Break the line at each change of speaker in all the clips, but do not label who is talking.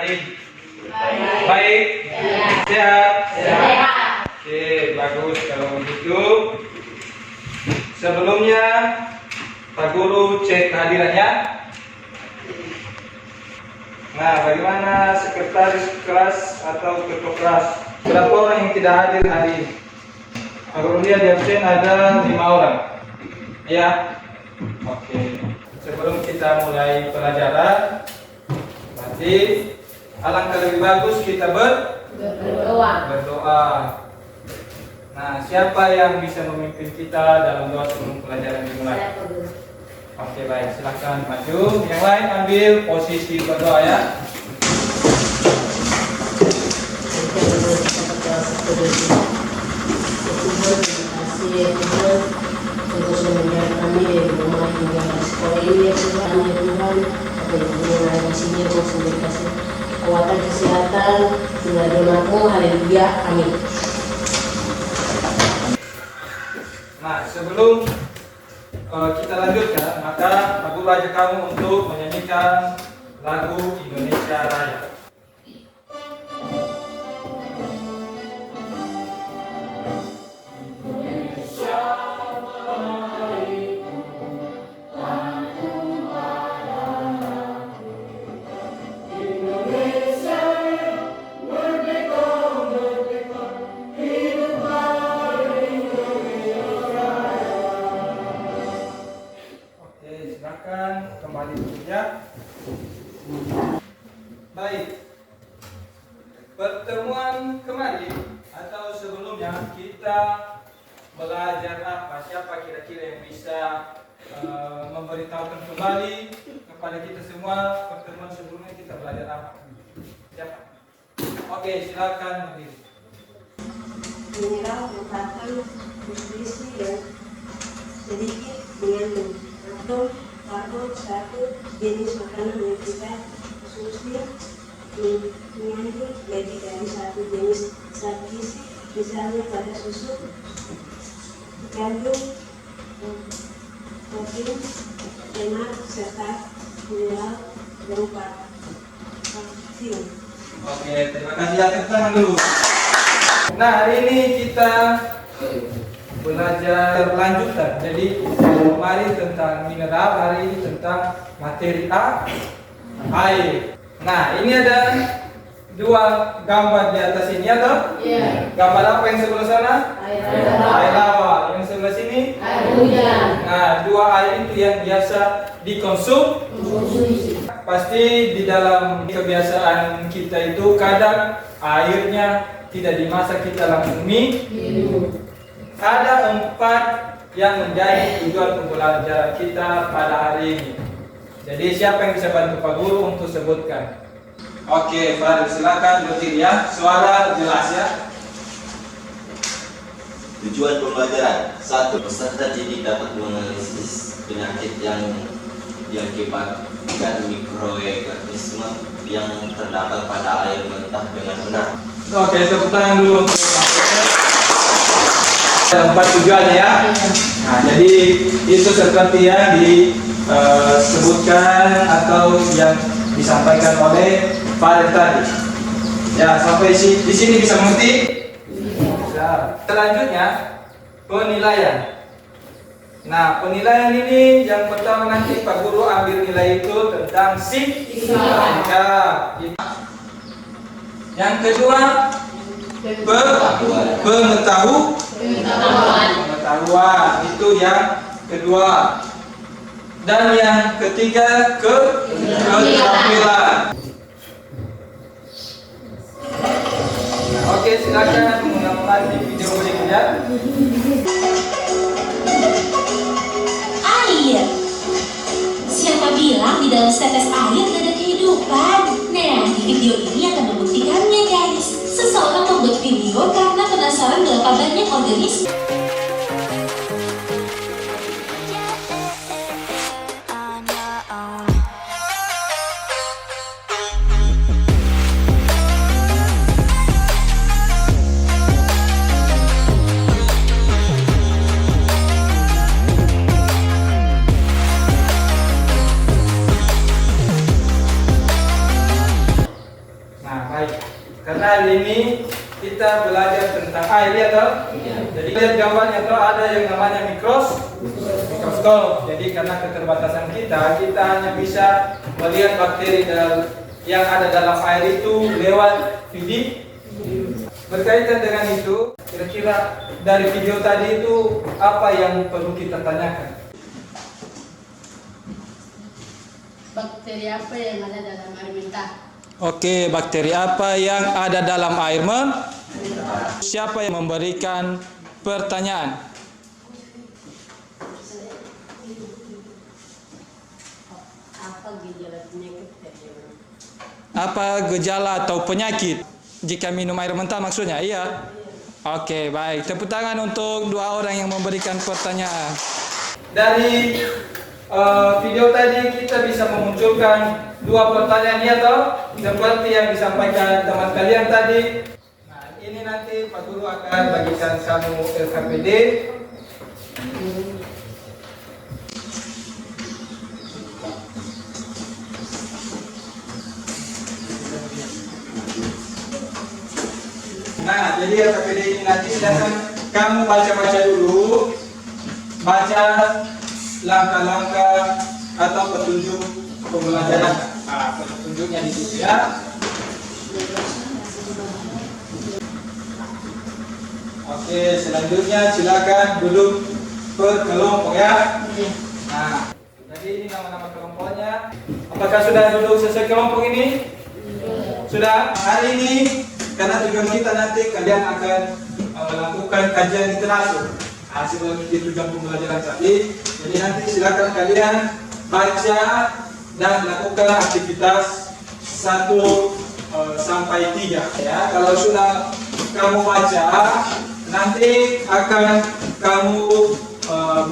Adin? Baik? Sehat? Oke, bagus kalau begitu. Sebelumnya Pak Guru cek kehadirannya. Nah, bagaimana sekretaris kelas atau ketua kelas? Berapa orang yang tidak hadir hari ini? Pak Guru lihat di absen ada 5 orang. Ya? Oke. Sebelum kita mulai pelajaran, nanti alangkah lebih bagus kita berdoa. Nah, siapa yang bisa memimpin kita dalam doa sebelum pelajaran dimulai? Oke, baik, silakan maju. Yang lain ambil posisi berdoa ya.
Untuk semenjak kami dari rumah hingga sekolah ini ya Tuhan, ya Tuhan, apa yang mengenai isinya mau sendiri kasih kekuatan kesehatan dengan donamu, haleluya, amin.
Nah, sebelum kita lanjutkan, maka aku ajak kamu untuk menyanyikan lagu Indonesia Raya. Silakan kembali bekerja. Baik, pertemuan kemarin atau sebelumnya kita belajar apa? Siapa kira-kira yang bisa memberitahukan kembali kepada kita semua pertemuan sebelumnya kita belajar apa? Siapa? Oke, silakan berdiri.
Mineral merupakan nutrisi yang sedikit mengandung atau karbon, satu jenis makanan yang kita konsumsi mengandung lebih dari satu jenis zat gizi, misalnya pada susu mengandung protein, lemak serta mineral berupa kalsium.
Oke, terima kasih ya, tepuk tangan dulu. Nah, hari ini kita belajar lanjutan. Jadi kemarin tentang mineral, hari ini tentang materi air. Nah, ini ada dua gambar di atas ini atau? Iya. Gambar apa yang sebelah sana? Air lawa. Yang sebelah sini? Air hujan. Nah, dua air itu yang biasa dikonsumsi. Pasti di dalam kebiasaan kita itu kadang airnya tidak dimasak, kita langsung minum. Ada 4 yang menjadi tujuan pembelajaran kita pada hari ini. Jadi siapa yang bisa bantu Pak Guru untuk sebutkan? Oke, Fadil silakan berdiri ya. Suara jelas ya.
Tujuan pembelajaran 1. Peserta didik dapat menganalisis penyakit yang diakibatkan mikroorganisme yang terdapat pada air mentah dengan benar.
Oke, tepuk tangan dulu untuk ada 4 tujuannya ya. Nah, jadi itu seperti yang disebutkan atau yang disampaikan oleh Pak tadi. Ya, sampai di sini bisa mengerti? Bisa. Selanjutnya penilaian. Nah, penilaian ini yang pertama nanti Pak Guru ambil nilai itu tentang sikap. Yang kedua pengetahuan itu yang kedua, dan yang ketiga keterampilan. Oke, silakan mengulang di video berikutnya.
Air. Siapa bilang di dalam setetes air tidak ada kehidupan? Nah, di video ini akan membuktikannya, guys. Seseorang membuat video karena penasaran berapa banyak organisme.
Karena hari ini kita belajar tentang air, ya toh? Jadi lihat gambarnya toh, ada yang namanya mikroskop. Jadi karena keterbatasan kita hanya bisa melihat bakteri yang ada dalam air itu lewat video. Berkaitan dengan itu, kira-kira dari video tadi itu apa yang perlu kita tanyakan?
Bakteri apa yang ada dalam air mentah?
Oke, bakteri apa yang ada dalam air mentah? Siapa yang memberikan pertanyaan?
Apa gejala penyakit terjadi?
Apa gejala atau penyakit jika minum air mentah maksudnya? Iya. Oke, baik. Tepuk tangan untuk dua orang yang memberikan pertanyaan. Dari video tadi kita bisa memunculkan dua pertanyaan, ya toh? Seperti yang disampaikan teman kalian tadi. Nah, ini nanti Pak Guru akan bagikan kamu LKPD. Nah, jadi LKPD ini nanti silakan kamu baca-baca dulu, baca langkah-langkah atau petunjuk pembelajaran. Nah, petunjuknya di situ ya. Oke, selanjutnya silakan duduk per kelompok ya. Nah, jadi ini nama-nama kelompoknya. Apakah sudah duduk sesuai kelompok ini? Sudah. Hari ini karena tujuan kita nanti kalian akan melakukan kajian literatur hasil dari tujuan pembelajaran tadi. Jadi nanti silakan kalian baca dan lakukan aktivitas 1 sampai 3 ya. Kalau sudah kamu baca, nanti akan kamu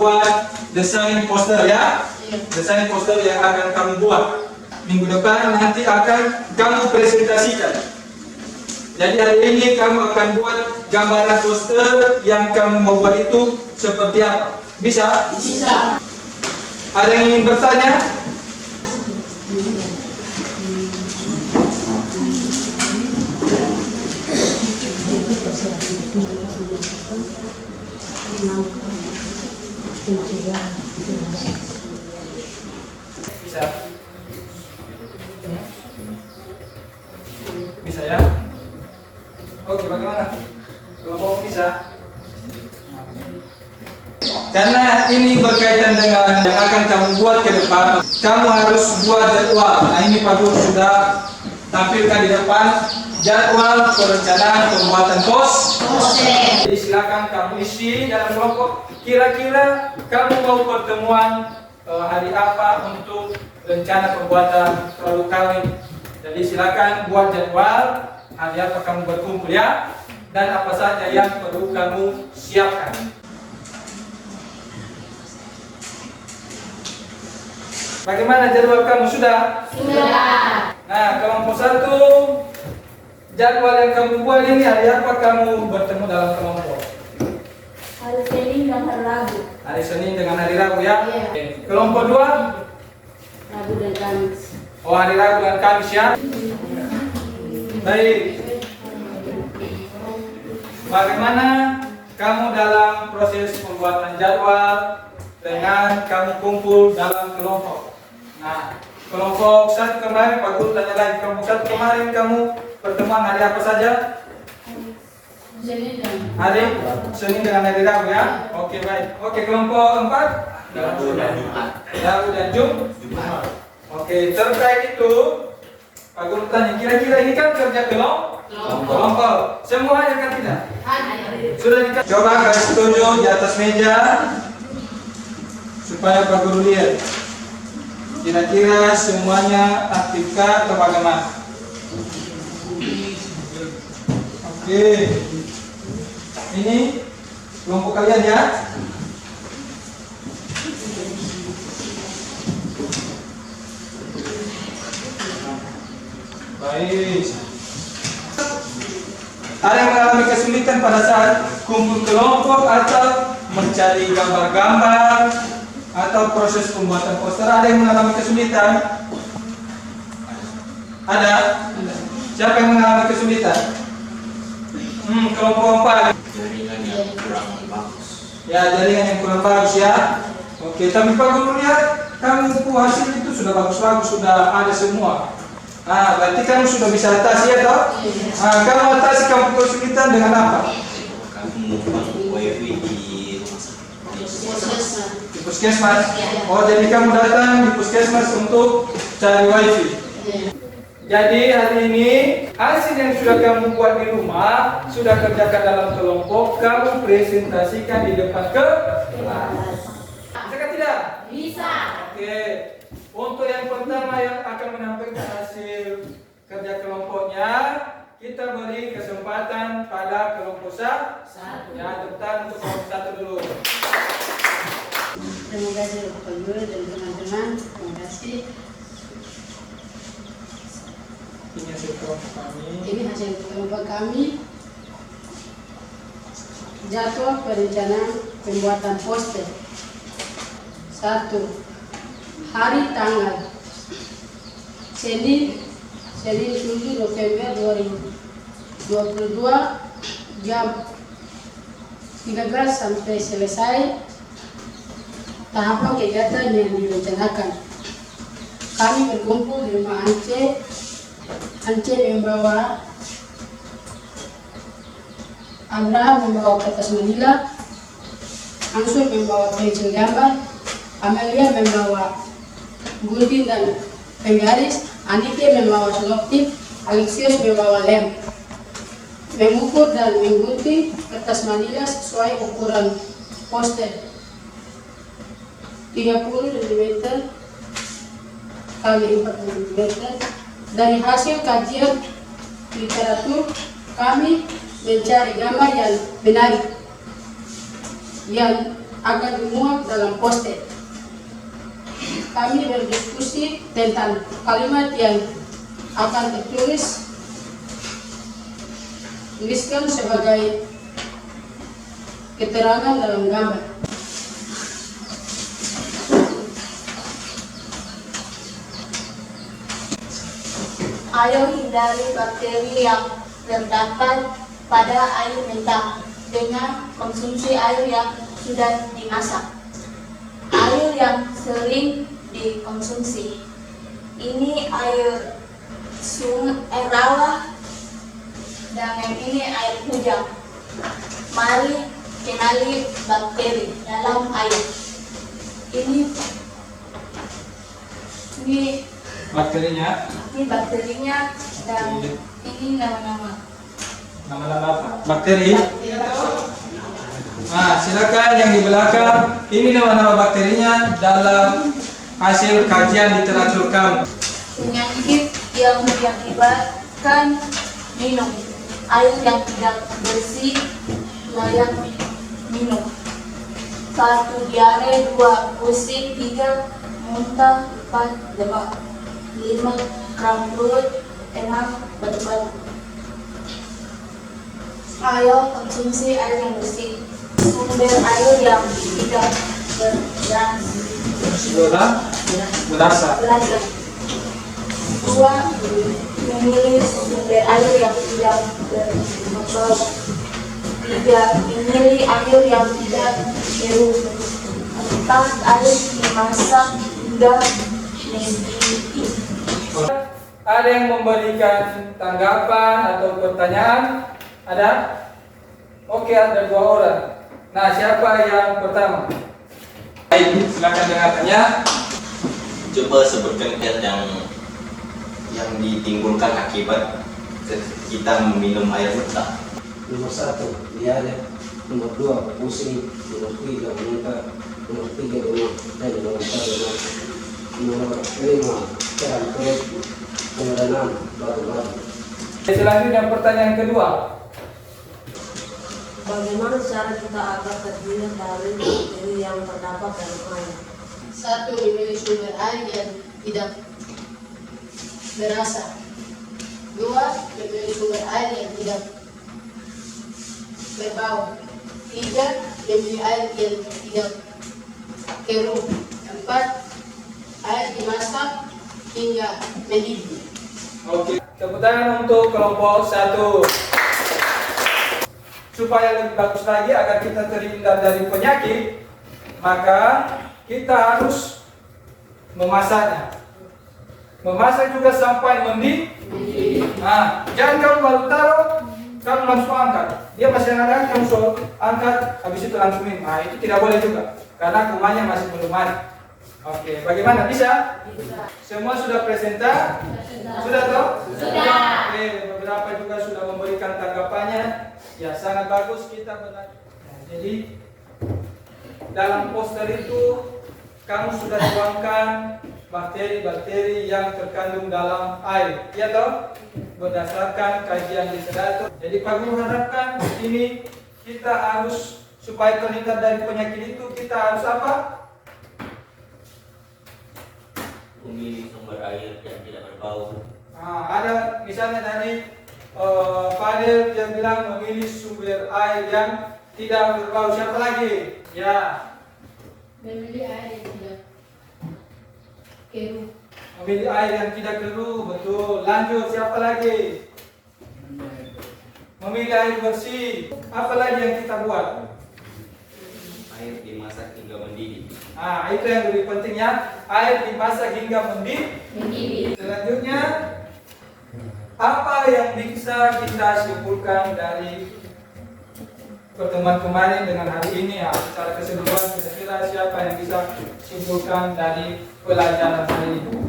buat desain poster ya. Desain poster yang akan kamu buat. Minggu depan nanti akan kamu presentasikan. Jadi hari ini kamu akan buat gambaran poster yang kamu mau buat itu seperti apa? Bisa?
Bisa.
Ada yang ingin bertanya? Bisa? Bisa ya? Oke, bagaimana? Kelompok bisa? Karena ini berkaitan dengan yang akan kamu buat ke depan, kamu harus buat jadwal. Nah, ini Pak Guru sudah tampilkan di depan jadwal perencanaan pembuatan poster. Jadi silakan kamu isi dalam kelompok. Kira-kira kamu mau pertemuan hari apa untuk rencana pembuatan produk kami. Jadi silakan buat jadwal. Hari apa kamu berkumpul ya, dan apa saja yang perlu kamu siapkan. Bagaimana jadwal kamu sudah?
Sudah.
Nah, kelompok 1, jadwal yang kamu buat ini hari apa kamu bertemu dalam kelompok?
Hari Senin dan hari Rabu.
Hari Senin dengan hari Rabu ya?
Iya.
Oke. Kelompok 2?
Rabu dan Kamis.
Oh, hari Rabu dan Kamis ya? Baik. Bagaimana kamu dalam proses pembuatan jadwal dengan kamu kumpul dalam kelompok? Nah, kelompok 1 kemarin Pak Guru tanya lagi, kelompok 1 kemarin kamu pertemuan hari apa saja?
Senin dan
Hari Senin dengan hari Rabu ya? Oke, baik. Oke, kelompok 4? Rabu dan Jumat. Oke, terkait itu Pak Guru tanya, kira-kira ini kan kerja kelompok. Semuanya kan tidak? Sudah dikasih. Coba kasih tunjuk di atas meja supaya Pak Guru lihat. Kira-kira semuanya aktifkah atau bagaimana? Oke. Ini kelompok kalian ya. Baik. Ada yang mengalami kesulitan pada saat kumpul kelompok atau mencari gambar-gambar atau proses pembuatan poster? Ada yang mengalami kesulitan? Ada? Siapa yang mengalami kesulitan? Kelompok 4.
Jaringan yang kurang bagus.
Ya, jaringan yang kurang bagus ya. Oke, tapi Pak Guru lihat kamu hasil itu sudah bagus-bagus, sudah ada semua. Berarti kamu sudah bisa atasi ya toh? Kamu atasi kamu kesulitan dengan apa?
Kamu numpang wifi di rumah sakit.
Di puskesmas. Oh, jadi kamu datang di puskesmas untuk cari wifi. Jadi hari ini hasil yang sudah kamu buat di rumah, sudah kerjakan dalam kelompok, kamu presentasikan di depan kelas. Bisa kan tidak?
Bisa.
Oke. Untuk yang pertama yang akan menampilkan hasil kerja kelompoknya, kita beri kesempatan pada kelompok 1. Ya, tepuk tangan untuk kelompok 1 dulu.
Terima kasih Bapak Guru dan teman-teman. Terima kasih.
Ini hasil kelompok kami.
Ini hasil kelompok kami. Jadwal perencanaan pembuatan poster. 1. Hari tanggal Senin 7 November 2022 jam 13 sampai selesai tahapan kegiatan yang direncanakan. Kami berkumpul di rumah Ance. Ance membawa, Abraham membawa kertas manila, Ansur membawa pensil gambar, Amelia membawa gunting dan penggaris, Anike membawa selotip, Alexius membawa lem. Mengukur dan menggunting kertas manila sesuai ukuran poster 30 cm kali 40 cm. Dari hasil kajian literatur, kami mencari gambar yang menarik yang akan dimuat dalam poster. Kami berdiskusi tentang kalimat yang akan tuliskan sebagai keterangan dalam gambar.
Ayo hindari bakteri yang terdapat pada air mentah dengan konsumsi air yang sudah dimasak. Air yang sering dikonsumsi ini air rawa dan yang ini air hujan. Mari kenali bakteri dalam air. Ini
Bakterinya.
Ini bakterinya dan ini nama-nama.
Nama-nama apa? Bakteri. Silakan yang di belakang. Ini nama-nama bakterinya dalam hasil kajian literatur kamu.
Penyakit yang mengakibatkan minum air yang tidak bersih layak minum. 1. Diare, 2. Pusing, 3. Muntah, 4. Demam, 5. Kram perut, 6. Batu-batu. Ayo konsumsi air yang bersih. Sumber air yang tidak
Berasa.
berasal. 2. Memilih sumber air yang tidak berbau. 3. Memilih air yang tidak keruh. 4. Air dimasak hingga mendidih.
Ada yang memberikan tanggapan atau pertanyaan? Ada? Oke, ada 2 orang. Nah, siapa yang pertama? Baik, silakan dengan tanya.
Coba sebutkan yang ditimbulkan akibat kita meminum air mentah.
Nomor 1, diare. Nomor 2, pusing. Nomor 3, muntah. Nomor 4, demam. Nomor 5, kram perut. Nomor 6, batu-batu.
Selanjutnya pertanyaan kedua.
Bagaimana cara kita agar terhindar dari bakteri yang terdapat dalam air?
1. Memilih sumber air yang tidak berasa. 2. Memilih sumber air yang tidak berbau. 3. Memilih air yang tidak keruh. 4. Air dimasak hingga mendidih.
Oke, tepuk tangan untuk kelompok 1. supaya lebih bagus lagi agar kita terhindar dari penyakit, maka kita harus memasaknya. Memasak juga sampai mendidih. Nah, jangan kamu baru taruh, kamu langsung angkat. Dia masih ada, kamu suruh angkat, habis itu langsung minum. Nah, itu tidak boleh juga, karena kumannya masih belum ada. Oke, bagaimana? Bisa?
Bisa.
Semua sudah presenta? Sudah toh?
Sudah.
Oke, beberapa juga sudah memberikan tanggapannya. Ya, sangat bagus kita benar. Nah, jadi dalam poster itu kamu sudah tuangkan bakteri-bakteri yang terkandung dalam air, ya toh? Berdasarkan kajian literatur. Jadi Pak Guru harapkan ini kita harus supaya terhindar dari penyakit itu kita harus apa?
Memilih sumber air yang tidak berbau.
Nah, ada misalnya tadi Fadil yang bilang memilih sumber air yang tidak berbau. Siapa lagi? Ya.
Memilih air yang tidak keruh.
Memilih air yang tidak keruh, betul. Lanjut, siapa lagi? Memilih air bersih. Apa lagi yang kita buat?
Air dimasak hingga mendidih.
Nah, itu yang lebih penting ya. Air dimasak hingga mendidih. Selanjutnya, apa yang bisa kita simpulkan dari pertemuan kemarin dengan hari ini ya? Secara keseluruhan kira-kira siapa yang bisa simpulkan dari pelajaran hari ini?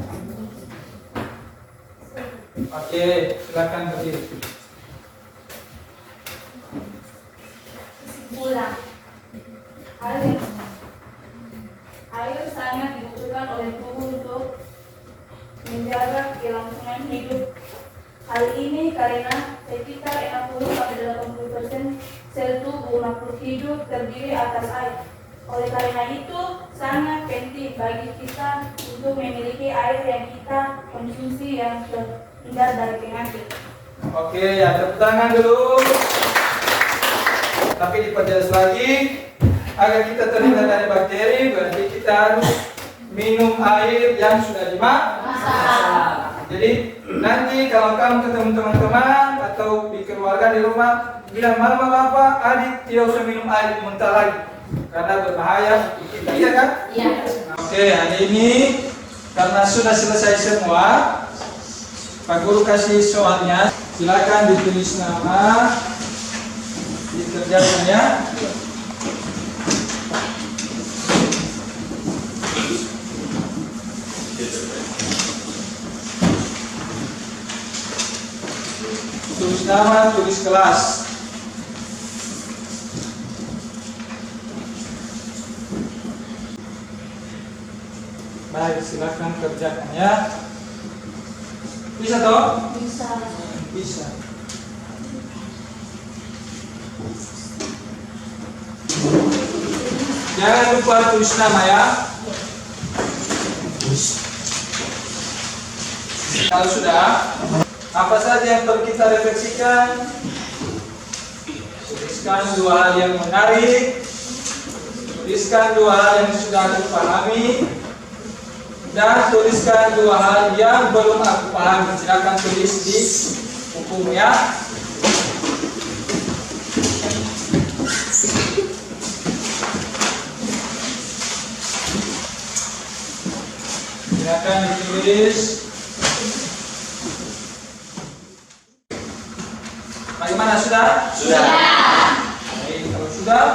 Oke, silakan berdiri.
Kesimpulan. Air sangat dibutuhkan oleh tubuh untuk menjaga kelangsungan hidup. Hal ini karena sekitar 60-80% sel tubuh makhluk hidup terdiri atas air. Oleh karena itu, sangat penting bagi kita untuk memiliki air yang kita konsumsi yang terhindar dari penyakit.
Oke, ya tepuk tangan dulu. Tapi diperjelas lagi, agar kita terhindar dari bakteri, berarti kita harus minum air yang sudah dimasak. Jadi nanti kalau kamu ketemu teman-teman atau di keluarga di rumah, bilang mama bapak adik tidak usah minum air mentah lagi karena berbahaya. Iya kan?
Iya.
Oke, hari ini karena sudah selesai semua, Pak Guru kasih soalnya. Silakan ditulis nama, dikerjakan ya. Tulis nama, tulis kelas. Baik, silakan kerjakan ya. Bisa toh?
Bisa.
Bisa. Jangan lupa tulis nama ya. Kalau sudah, apa saja yang perlu kita refleksikan? Tuliskan dua hal yang menarik. Tuliskan dua hal yang sudah aku pahami. Dan tuliskan dua hal yang belum aku pahami. Silakan tulis di buku ya. Silakan ditulis. Bagaimana, sudah?
Sudah.
Baik, kalau sudah,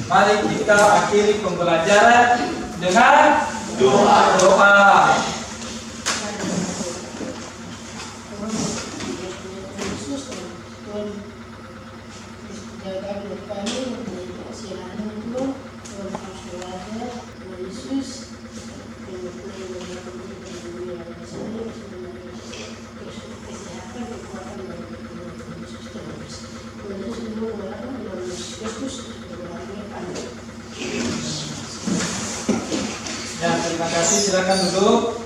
mari kita akhiri pembelajaran dengan doa. Ya, terima kasih. Silakan duduk.